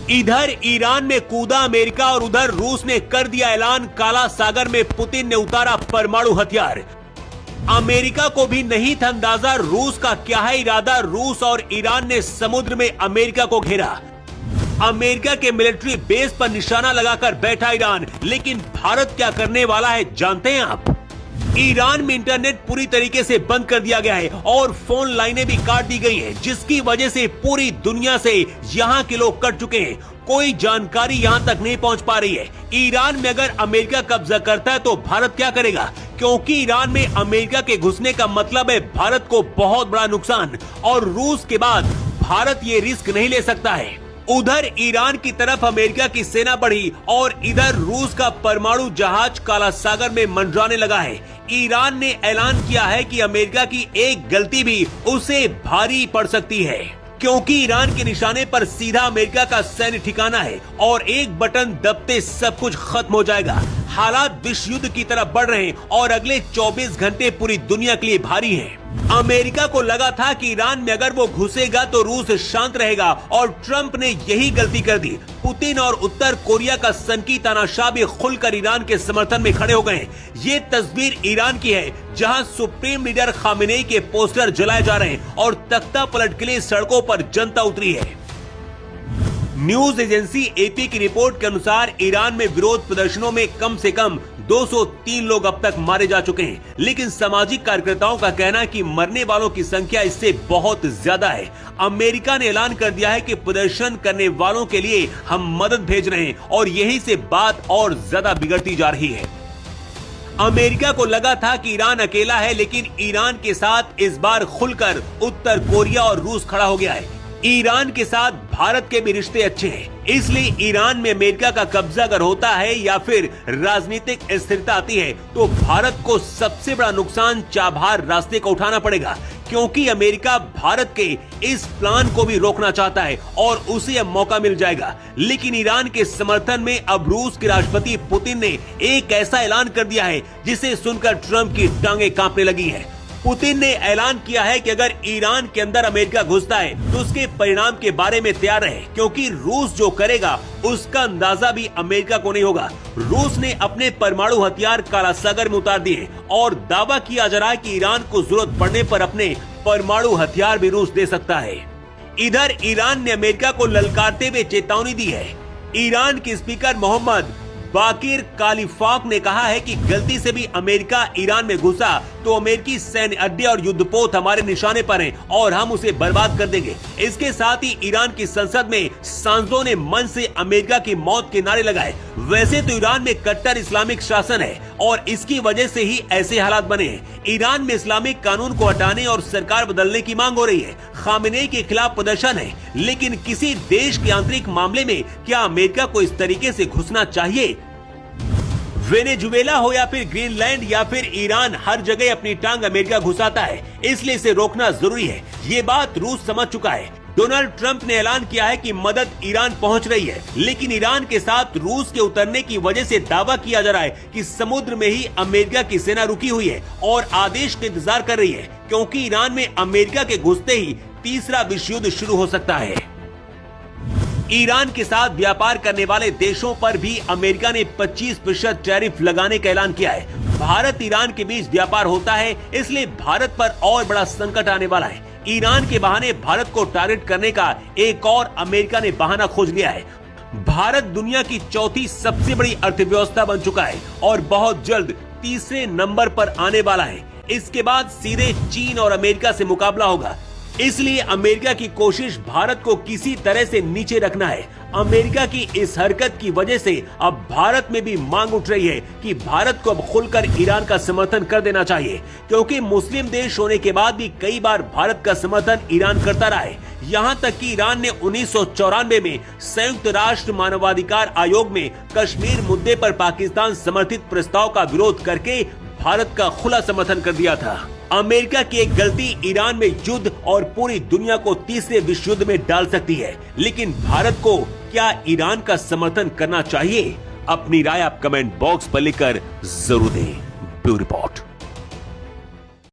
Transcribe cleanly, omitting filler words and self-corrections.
इधर ईरान में कूदा अमेरिका और उधर रूस ने कर दिया ऐलान, काला सागर में पुतिन ने उतारा परमाणु हथियार। अमेरिका को भी नहीं था अंदाजा रूस का क्या है इरादा। रूस और ईरान ने समुद्र में अमेरिका को घेरा। अमेरिका के मिलिट्री बेस पर निशाना लगाकर बैठा ईरान, लेकिन भारत क्या करने वाला है जानते हैं आप? ईरान में इंटरनेट पूरी तरीके से बंद कर दिया गया है और फोन लाइनें भी काट दी गई हैं, जिसकी वजह से पूरी दुनिया से यहाँ के लोग कट चुके हैं। कोई जानकारी यहाँ तक नहीं पहुँच पा रही है। ईरान में अगर अमेरिका कब्जा करता है तो भारत क्या करेगा? क्योंकि ईरान में अमेरिका के घुसने का मतलब है भारत को बहुत बड़ा नुकसान, और रूस के बाद भारत ये रिस्क नहीं ले सकता है। उधर ईरान की तरफ अमेरिका की सेना बढ़ी और इधर रूस का परमाणु जहाज काला सागर में मंडराने लगा है। ईरान ने ऐलान किया है कि अमेरिका की एक गलती भी उसे भारी पड़ सकती है, क्योंकि ईरान के निशाने पर सीधा अमेरिका का सैन्य ठिकाना है और एक बटन दबते सब कुछ खत्म हो जाएगा। हालात विश्व युद्ध की तरफ बढ़ रहे हैं और अगले 24 घंटे पूरी दुनिया के लिए भारी हैं। अमेरिका को लगा था कि ईरान में अगर वो घुसेगा तो रूस शांत रहेगा, और ट्रंप ने यही गलती कर दी। पुतिन और उत्तर कोरिया का सनकी तानाशाह भी खुलकर ईरान के समर्थन में खड़े हो गए। ये तस्वीर ईरान की है, जहां सुप्रीम लीडर खामेनेई के पोस्टर जलाए जा रहे हैं और तख्ता पलट के लिए सड़कों पर जनता उतरी है। न्यूज एजेंसी एपी की रिपोर्ट के अनुसार ईरान में विरोध प्रदर्शनों में कम से कम 203 लोग अब तक मारे जा चुके हैं, लेकिन सामाजिक कार्यकर्ताओं का कहना है कि मरने वालों की संख्या इससे बहुत ज्यादा है। अमेरिका ने ऐलान कर दिया है कि प्रदर्शन करने वालों के लिए हम मदद भेज रहे हैं, और यही से बात और ज्यादा बिगड़ती जा रही है। अमेरिका को लगा था कि ईरान अकेला है, लेकिन ईरान के साथ इस बार खुलकर उत्तर कोरिया और रूस खड़ा हो गया है। ईरान के साथ भारत के भी रिश्ते अच्छे हैं, इसलिए ईरान में अमेरिका का कब्जा अगर होता है या फिर राजनीतिक स्थिरता आती है तो भारत को सबसे बड़ा नुकसान चाबहार रास्ते को उठाना पड़ेगा, क्योंकि अमेरिका भारत के इस प्लान को भी रोकना चाहता है और उसे अब मौका मिल जाएगा। लेकिन ईरान के समर्थन में अब रूस के राष्ट्रपति पुतिन ने एक ऐसा ऐलान कर दिया है जिसे सुनकर ट्रंप की टांगें कांपने लगी हैं। पुतिन ने ऐलान किया है कि अगर ईरान के अंदर अमेरिका घुसता है तो उसके परिणाम के बारे में तैयार रहे, क्योंकि रूस जो करेगा उसका अंदाजा भी अमेरिका को नहीं होगा। रूस ने अपने परमाणु हथियार काला सागर में उतार दिए और दावा किया जा रहा है कि ईरान को जरूरत पड़ने पर अपने परमाणु हथियार भी रूस दे सकता है। इधर ईरान ने अमेरिका को ललकारते हुए चेतावनी दी है। ईरान के स्पीकर मोहम्मद बाकिर कालिफाक ने कहा है कि गलती से भी अमेरिका ईरान में घुसा तो अमेरिकी सैन्य अड्डे और युद्धपोत हमारे निशाने पर हैं और हम उसे बर्बाद कर देंगे। इसके साथ ही ईरान की संसद में सांसदों ने मन से अमेरिका की मौत के नारे लगाए। वैसे तो ईरान में कट्टर इस्लामिक शासन है और इसकी वजह से ही ऐसे हालात बने हैं। ईरान में इस्लामिक कानून को हटाने और सरकार बदलने की मांग हो रही है। खामेनेई के खिलाफ प्रदर्शन है, लेकिन किसी देश के आंतरिक मामले में क्या अमेरिका को इस तरीके से घुसना चाहिए? वेनेजुएला हो या फिर ग्रीनलैंड या फिर ईरान, हर जगह अपनी टांग अमेरिका घुसाता है, इसलिए इसे रोकना जरूरी है। ये बात रूस समझ चुका है। डोनाल्ड ट्रंप ने ऐलान किया है कि मदद ईरान पहुंच रही है, लेकिन ईरान के साथ रूस के उतरने की वजह से दावा किया जा रहा है कि समुद्र में ही अमेरिका की सेना रुकी हुई है और आदेश का इंतजार कर रही है, क्योंकि ईरान में अमेरिका के घुसते ही तीसरा विश्व युद्ध शुरू हो सकता है। ईरान के साथ व्यापार करने वाले देशों पर भी अमेरिका ने 25% टैरिफ लगाने का ऐलान किया है। भारत ईरान के बीच व्यापार होता है, इसलिए भारत पर और बड़ा संकट आने वाला है। ईरान के बहाने भारत को टारगेट करने का एक और अमेरिका ने बहाना खोज लिया है। भारत दुनिया की चौथी सबसे बड़ी अर्थव्यवस्था बन चुका है और बहुत जल्द तीसरे नंबर पर आने वाला है। इसके बाद सीधे चीन और अमेरिका से मुकाबला होगा, इसलिए अमेरिका की कोशिश भारत को किसी तरह से नीचे रखना है। अमेरिका की इस हरकत की वजह से अब भारत में भी मांग उठ रही है कि भारत को अब खुलकर ईरान का समर्थन कर देना चाहिए, क्योंकि मुस्लिम देश होने के बाद भी कई बार भारत का समर्थन ईरान करता रहा है। यहाँ तक कि ईरान ने 1994 में संयुक्त राष्ट्र मानवाधिकार आयोग में कश्मीर मुद्दे पर पाकिस्तान समर्थित प्रस्ताव का विरोध करके भारत का खुला समर्थन कर दिया था। अमेरिका की एक गलती ईरान में युद्ध और पूरी दुनिया को तीसरे विश्व युद्ध में डाल सकती है, लेकिन भारत को क्या ईरान का समर्थन करना चाहिए? अपनी राय आप कमेंट बॉक्स पर लिखकर जरूर दें। Bureau report.